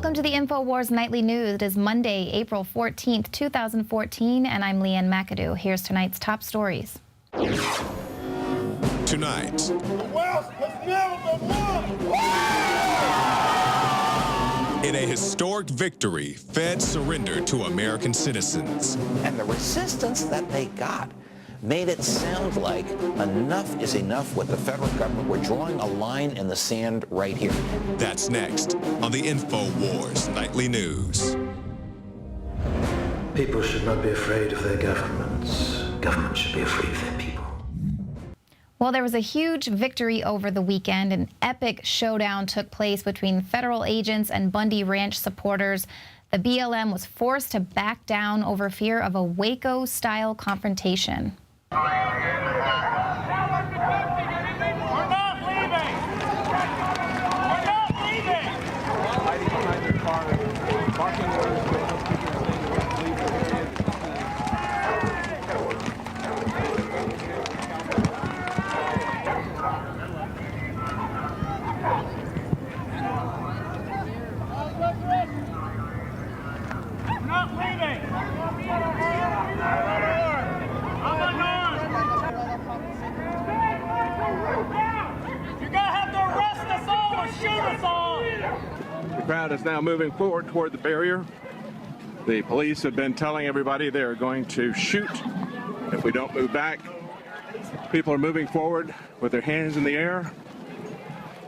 Welcome to the INFOWARS Nightly News. It is Monday, April 14th, 2014, and I'm Leanne McAdoo. Here's tonight's top stories. Tonight. The West has never been won! In a historic victory, feds surrendered to American citizens. And the resistance that they got made it sound like enough is enough with the federal government. We're drawing a line in the sand right here. That's next on the INFOWARS Nightly News. People should not be afraid of their governments. Governments should be afraid of their people. Well, there was a huge victory over the weekend. An epic showdown took place between federal agents and Bundy Ranch supporters. The BLM was forced to back down over fear of a Waco-style confrontation. We're not leaving! We're not leaving! Hiding behind their car, barking orders, but those people are saying we have to leave the area. We're not leaving! I'm unarmed! You're gonna have to arrest us all or shoot us all! The crowd is now moving forward toward the barrier. The police have been telling everybody they are going to shoot if we don't move back. People are moving forward with their hands in the air,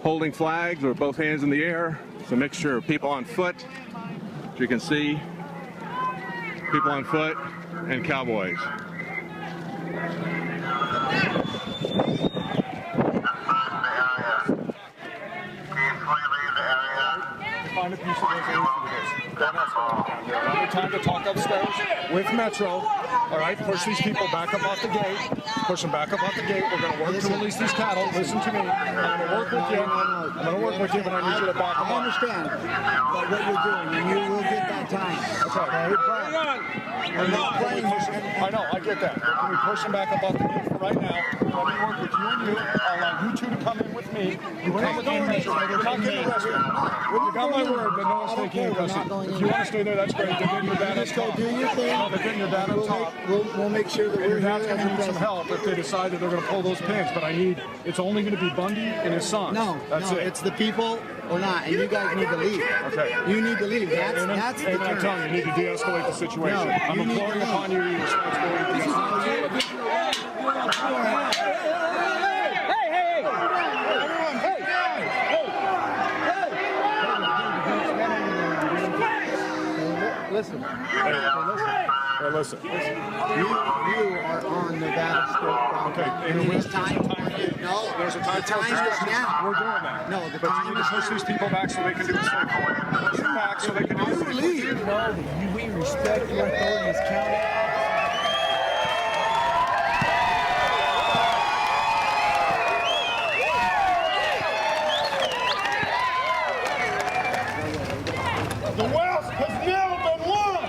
holding flags with both hands in the air. It's a mixture of people on foot, as you can see, people on foot and cowboys. Find a piece of those time to talk upstairs with Metro. All right, push these people back up off the gate. Push them back up off the gate. We're going to work to release these cattle. Listen to me. I'm going to work with you. I'm going to work with you, but I need you to back them up. I understand what you're doing, and you will get that time. Okay. We're not playing. I know, I get that. Can we push them back up off the gate for right now? Let me work with you and you. I'll allow you two to come in with me. You come with me. You're not getting arrested. You got my word that no one's taking any custody. If you want to stay there, that's great. They're getting your dad on top. Do your thing. No, they're getting your dad on top. We'll make sure that Your dad's going to need some help if they decide that they're going to pull those pins. But it's only going to be Bundy and his son. That's it. It's the people or not, and you guys need to leave. Okay. You need to leave. That's the I'm term. telling you, you need to de-escalate the situation. No, I'm you need imploring to upon you your responsibility. Listen. Hey, listen. You are on Nevada State property. Okay, And it's time. No, There's a time the time is now. We're doing that. No, the but time you need is to push these people back so they can do the same. Push them back so they can do the same. Leave. know that we respect your authority as county. The West has never been won!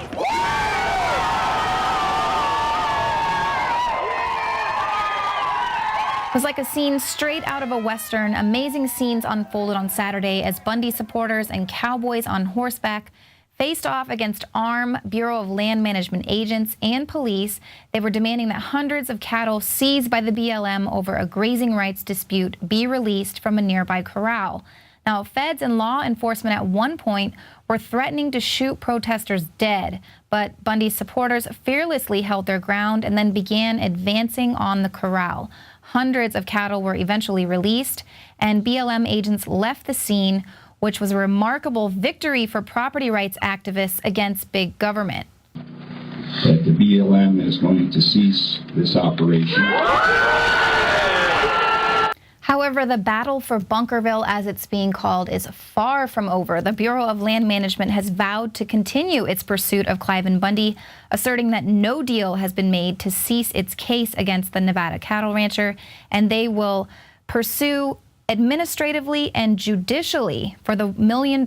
It was like a scene straight out of a Western. Amazing scenes unfolded on Saturday as Bundy supporters and cowboys on horseback faced off against armed Bureau of Land Management agents and police. They were demanding that hundreds of cattle seized by the BLM over a grazing rights dispute be released from a nearby corral. Now, feds and law enforcement at one point were threatening to shoot protesters dead, but Bundy's supporters fearlessly held their ground and then began advancing on the corral. Hundreds of cattle were eventually released, and BLM agents left the scene, which was a remarkable victory for property rights activists against big government. That the BLM is going to cease this operation. However, the battle for Bunkerville, as it's being called, is far from over. The Bureau of Land Management has vowed to continue its pursuit of Cliven Bundy, asserting that no deal has been made to cease its case against the Nevada cattle rancher, and they will pursue administratively and judicially for the $1 million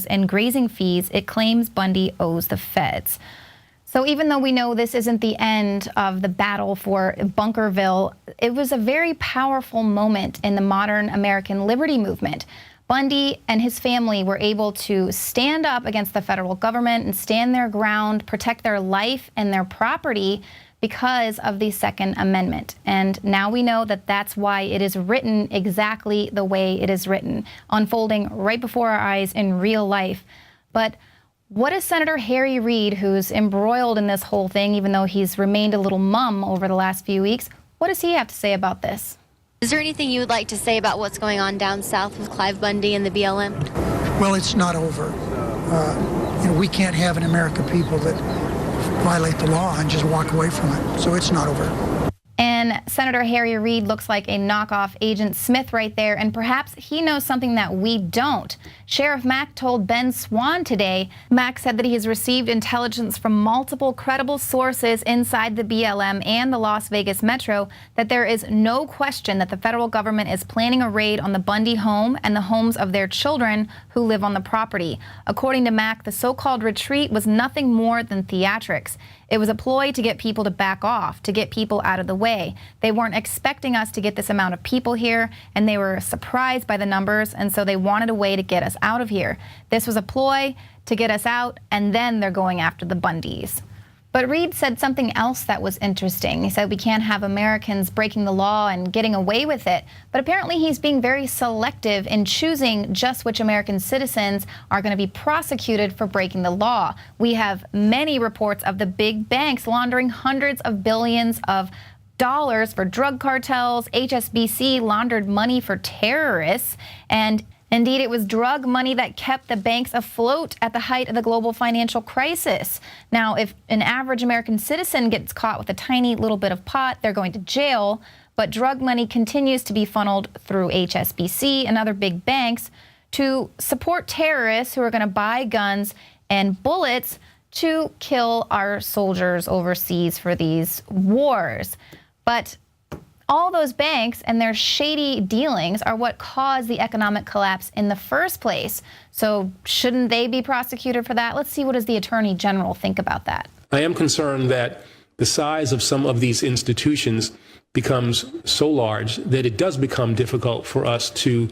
in grazing fees it claims Bundy owes the feds. So even though we know this isn't the end of the battle for Bunkerville, it was a very powerful moment in the modern American liberty movement. Bundy and his family were able to stand up against the federal government and stand their ground, protect their life and their property because of the Second Amendment. And now we know that that's why it is written exactly the way it is written, unfolding right before our eyes in real life. But what is Senator Harry Reid, who's embroiled in this whole thing, even though he's remained a little mum over the last few weeks, what does he have to say about this? Is there anything you would like to say about what's going on down south with Clive Bundy and the BLM? Well, it's not over. We can't have in America people that violate the law and just walk away from it. So it's not over. And Senator Harry Reid looks like a knockoff Agent Smith right there, and perhaps he knows something that we don't. Sheriff Mack told Ben Swan today. Mack said that he has received intelligence from multiple credible sources inside the BLM and the Las Vegas Metro that there is no question that the federal government is planning a raid on the Bundy home and the homes of their children who live on the property. According to Mack, the so-called retreat was nothing more than theatrics. It was a ploy to get people to back off, to get people out of the way. They weren't expecting us to get this amount of people here, and they were surprised by the numbers, and so they wanted a way to get us out of here. This was a ploy to get us out, and then they're going after the Bundys. But Reid said something else that was interesting. He said we can't have Americans breaking the law and getting away with it. But apparently he's being very selective in choosing just which American citizens are going to be prosecuted for breaking the law. We have many reports of the big banks laundering hundreds of billions of dollars for drug cartels. HSBC laundered money for terrorists, and indeed, it was drug money that kept the banks afloat at the height of the global financial crisis. Now, if an average American citizen gets caught with a tiny little bit of pot, they're going to jail. But drug money continues to be funneled through HSBC and other big banks to support terrorists who are going to buy guns and bullets to kill our soldiers overseas for these wars. But all those banks and their shady dealings are what caused the economic collapse in the first place. So shouldn't they be prosecuted for that? Let's see, what does the Attorney General think about that? I am concerned that the size of some of these institutions becomes so large that it does become difficult for us to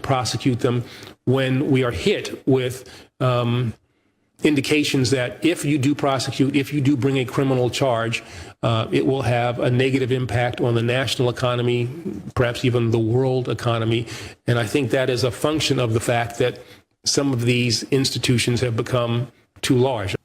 prosecute them when we are hit with indications that if you do prosecute, if you do bring a criminal charge, it will have a negative impact on the national economy, perhaps even the world economy. And I think that is a function of the fact that some of these institutions have become too large.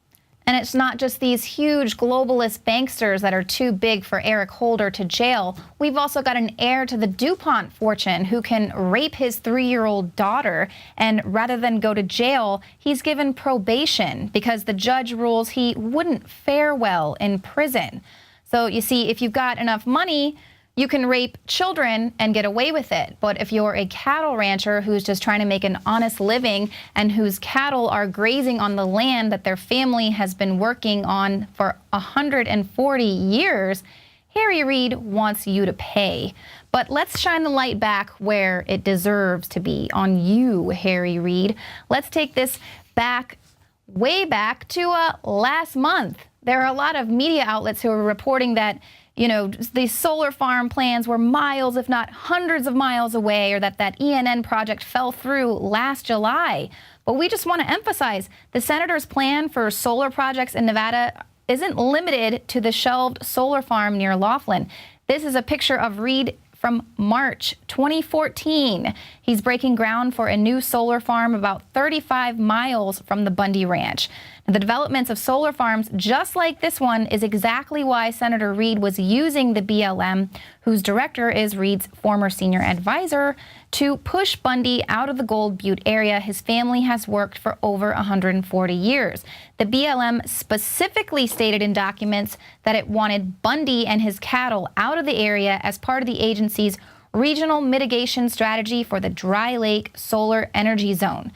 And it's not just these huge globalist banksters that are too big for Eric Holder to jail. We've also got an heir to the DuPont fortune who can rape his 3-year-old daughter, and rather than go to jail, he's given probation because the judge rules he wouldn't fare well in prison. So you see, if you've got enough money, you can rape children and get away with it. But if you're a cattle rancher who's just trying to make an honest living and whose cattle are grazing on the land that their family has been working on for 140 years, Harry Reid wants you to pay. But let's shine the light back where it deserves to be, on you, Harry Reid. Let's take this back, way back to last month. There are a lot of media outlets who are reporting that the solar farm plans were miles, if not hundreds of miles away, or that ENN project fell through last July. But we just want to emphasize the senator's plan for solar projects in Nevada isn't limited to the shelved solar farm near Laughlin. This is a picture of Reid from March 2014. He's breaking ground for a new solar farm about 35 miles from the Bundy Ranch. The developments of solar farms just like this one is exactly why Senator Reid was using the BLM, whose director is Reid's former senior advisor, to push Bundy out of the Gold Butte area his family has worked for over 140 years. The BLM specifically stated in documents that it wanted Bundy and his cattle out of the area as part of the agency's regional mitigation strategy for the Dry Lake Solar Energy Zone.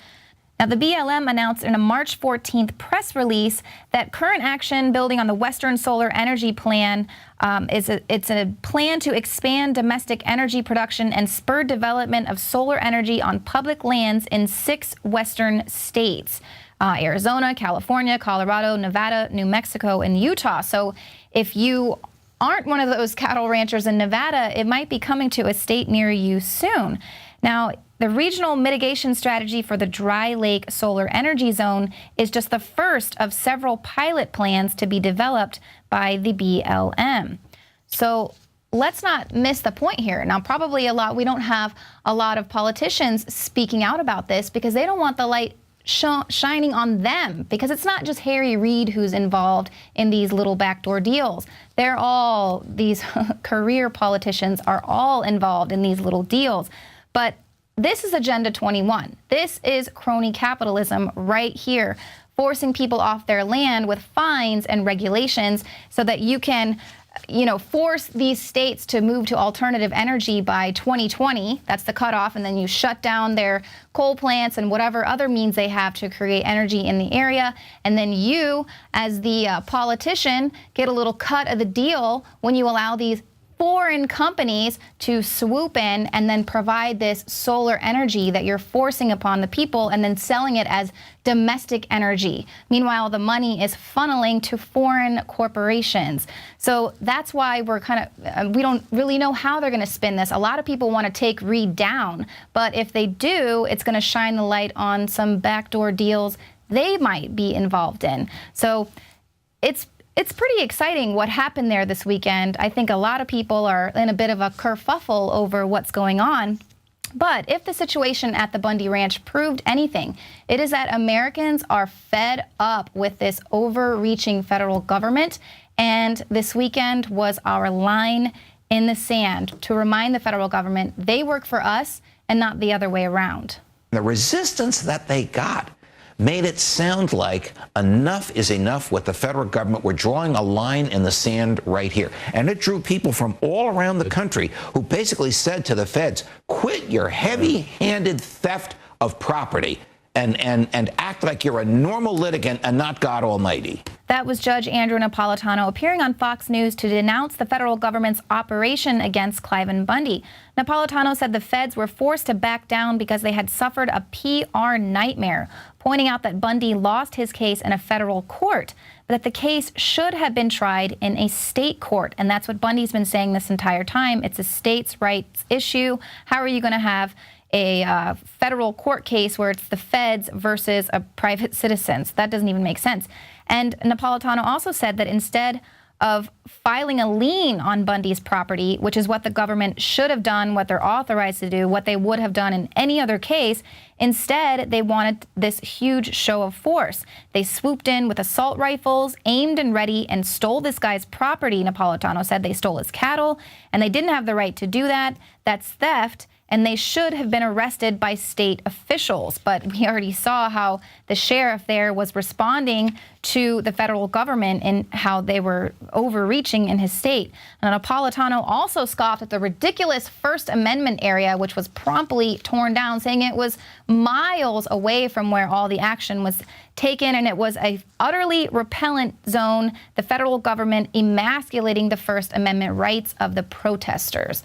Now, the BLM announced in a March 14th press release that current action building on the Western Solar Energy Plan it's a plan to expand domestic energy production and spur development of solar energy on public lands in 6 Western states, Arizona, California, Colorado, Nevada, New Mexico, and Utah. So if you aren't one of those cattle ranchers in Nevada, it might be coming to a state near you soon. Now, the regional mitigation strategy for the Dry Lake Solar Energy Zone is just the first of several pilot plans to be developed by the BLM. So let's not miss the point here. Now, probably we don't have a lot of politicians speaking out about this because they don't want the light shining on them, because it's not just Harry Reid who's involved in these little backdoor deals. These career politicians are all involved in these little deals. But this is Agenda 21. This is crony capitalism right here, forcing people off their land with fines and regulations so that you can force these states to move to alternative energy by 2020. That's the cutoff. And then you shut down their coal plants and whatever other means they have to create energy in the area. And then you, as the politician, get a little cut of the deal when you allow these foreign companies to swoop in and then provide this solar energy that you're forcing upon the people and then selling it as domestic energy. Meanwhile, the money is funneling to foreign corporations. So that's why we're we don't really know how they're going to spin this. A lot of people want to take Reid down, but if they do, it's going to shine the light on some backdoor deals they might be involved in. So it's pretty exciting what happened there this weekend. I think a lot of people are in a bit of a kerfuffle over what's going on. But if the situation at the Bundy Ranch proved anything, it is that Americans are fed up with this overreaching federal government. And this weekend was our line in the sand to remind the federal government they work for us and not the other way around. The resistance that they got made it sound like enough is enough with the federal government. We're drawing a line in the sand right here. And it drew people from all around the country who basically said to the feds, quit your heavy-handed theft of property and act like you're a normal litigant and not God Almighty. That was Judge Andrew Napolitano appearing on Fox News to denounce the federal government's operation against Cliven Bundy. Napolitano said the feds were forced to back down because they had suffered a PR nightmare, pointing out that Bundy lost his case in a federal court, but that the case should have been tried in a state court. And that's what Bundy's been saying this entire time. It's a states' rights issue. How are you going to have a federal court case where it's the feds versus a private citizen? So that doesn't even make sense. And Napolitano also said that instead of filing a lien on Bundy's property, which is what the government should have done, what they're authorized to do, what they would have done in any other case, instead they wanted this huge show of force. They swooped in with assault rifles, aimed and ready, and stole this guy's property. Napolitano said they stole his cattle, and they didn't have the right to do that. That's theft. And they should have been arrested by state officials. But we already saw how the sheriff there was responding to the federal government and how they were overreaching in his state. And Napolitano also scoffed at the ridiculous First Amendment area, which was promptly torn down, saying it was miles away from where all the action was taken, and it was a utterly repellent zone, the federal government emasculating the First Amendment rights of the protesters.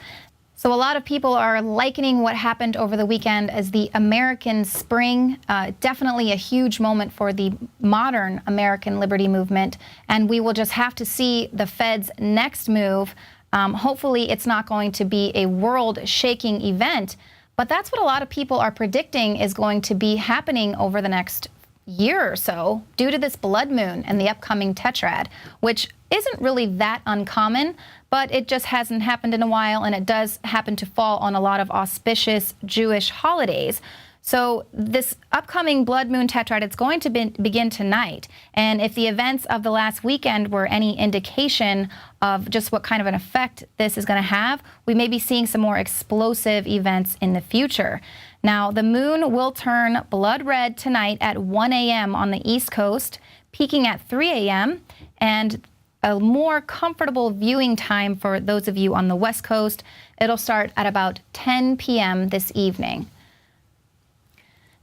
So a lot of people are likening what happened over the weekend as the American Spring, definitely a huge moment for the modern American liberty movement. And we will just have to see the Fed's next move. Hopefully it's not going to be a world-shaking event, but that's what a lot of people are predicting is going to be happening over the next year or so due to this blood moon and the upcoming tetrad, which isn't really that uncommon, but it just hasn't happened in a while, and it does happen to fall on a lot of auspicious Jewish holidays. So this upcoming blood moon tetrad, it's going to begin tonight. And if the events of the last weekend were any indication of just what kind of an effect this is going to have, we may be seeing some more explosive events in the future. Now, the moon will turn blood red tonight at 1 a.m. on the East Coast, peaking at 3 a.m., and a more comfortable viewing time for those of you on the West Coast. It'll start at about 10 p.m. this evening.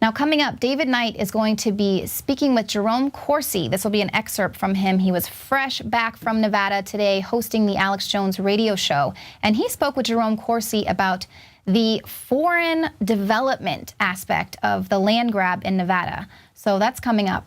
Now, coming up, David Knight is going to be speaking with Jerome Corsi. This will be an excerpt from him. He was fresh back from Nevada today hosting the Alex Jones radio show, and he spoke with Jerome Corsi about the foreign development aspect of the land grab in Nevada. So that's coming up.